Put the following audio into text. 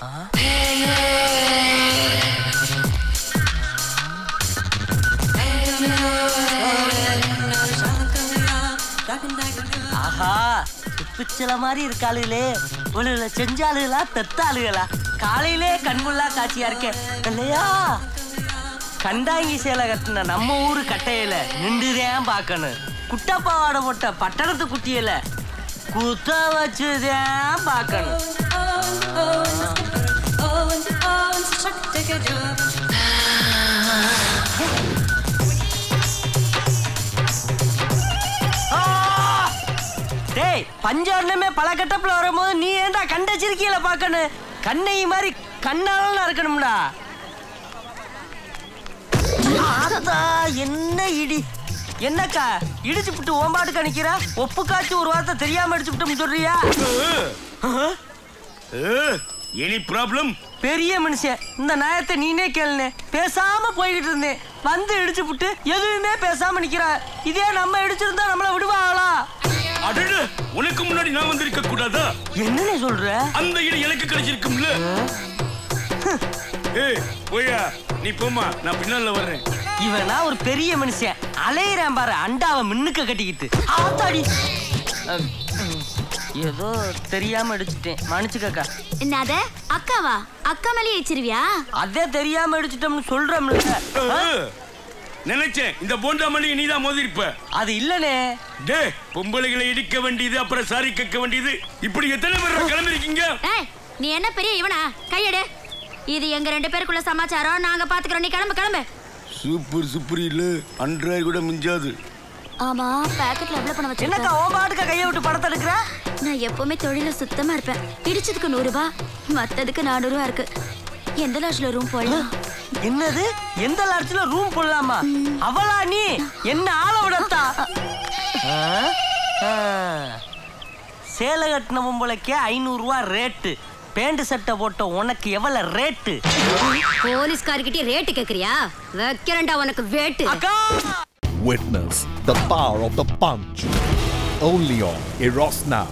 ஆஹா, பிச்சல மாதிரி இருக்காளுகளே. ஒழுல செஞ்சாளுகளா தெத்தாளுகளா? காலையிலே கண்முள்ளா காட்சியா இருக்கேன் இல்லையா? கண்டாங்கி சேலை கட்டின நம்ம ஊரு கட்டையில நின்றுதான் பார்க்கணும். குட்டப்பாவாடை போட்ட பட்டணத்து குட்டியில குத்த வச்சுதான் பார்க்கணும். டேய், பஞ்சவர்ணமே பல கட்டப்புல வரும்போது நீ ஏன்டா கண்டச்சிருக்கீல பார்க்கணும்? கண்ணை மாதிரி கண்ணால இருக்கணும்டா. என்ன இடி என்னக்கா இடிச்சு விட்டு ஓம்பாட்டுக்கு அனுக்கிறா? ஒப்பு காய்ச்சி ஒரு வார்த்தை தெரியாம அடிச்சு விட்டோம் சொல்றியா? Any problem? பெரிய மனுஷன், இந்த நியாயத்தை நீனே கேளுனே. பேசாம போய்கிட்டு இருந்தேன், வந்து இடிச்சு விட்டு எதுவுமே பேசாம நிக்கிறா. இதே நம்ம இடிச்சிருந்தா நம்மள விடுவாங்களா? அடடே, உனக்கு முன்னாடி நான் வந்திருக்க கூடாதா? என்னன்னு சொல்ற? அந்த இடம் எனக்கு கிடைச்சிருக்கும்ல. ஏய் போயா, நீ போமா, நான் பின்னால வர்றேன். இவனா ஒரு பெரிய மனுஷன் அலையிறான் பாரு, அண்டாவை மின்னுக்க கட்டிக்கிட்டு. ஆத்தாடி, ஏதோ தெரியாம அடிச்சிட்டேன், மன்னிச்சுக்கக்கா. என்னது அக்காவா? அக்கா மேலே ஏச்சிருவியா? அதே தெரியாம அடிச்சிட்டோம்னு சொல்றோம்ல. நினைச்சேன் இந்த போண்டா மணி நீதான் மோதிருப்ப. அது இல்லனே. டே, பொம்பளைகளை இடிக்க வேண்டியது, அப்புறம் சாரி கேட்க வேண்டியது, இப்படி எத்தனை பேர் கிளம்பிருக்கீங்க? நீ என்ன பெரிய இவனா? கையெடு. இது எங்க 2 பேருக்குள்ள சமாச்சாரம், நாங்க பாத்துக்கிறோம். நீ கிளம்பு கிளம்பு. சூப்பர் சூப்பர் இல்ல, 100 கூட மிஞ்சாது. ஆமா, பாக்கெட்ல எவ்வளவு பணம் வச்சிருக்க? என்னக்கா ஓம்பாட்டுக்க கையை விட்டு படத்தை எடுக்கிற? நான் எப்பவுமே தொழில சுத்தமா இருப்பேன். இடிச்சதுக்கு 100 ரூபாய், மத்ததுக்கு 400 ரூபாய் இருக்கு. எந்த லாட்ஜ்ல ரூம் போடலாம்? என்னது, எந்த லாட்ஜ்ல ரூம் போடலாமா? அவளா நீ? என்ன ஆள விடத்தா? சேலை கட்டின பொம்பளைக்கே 500 ரூபாய் ரேட்டு. பேண்ட் சட்டை போட்ட உனக்கு எவ்வளவு ரேட்டு? போலீஸ்காரர்கிட்ட ரேட்டு கேக்குறியா? வைக்கிறேன்டா உனக்கு வேட்டு. அக்கா, Witness the power of the punch only on Eros Now.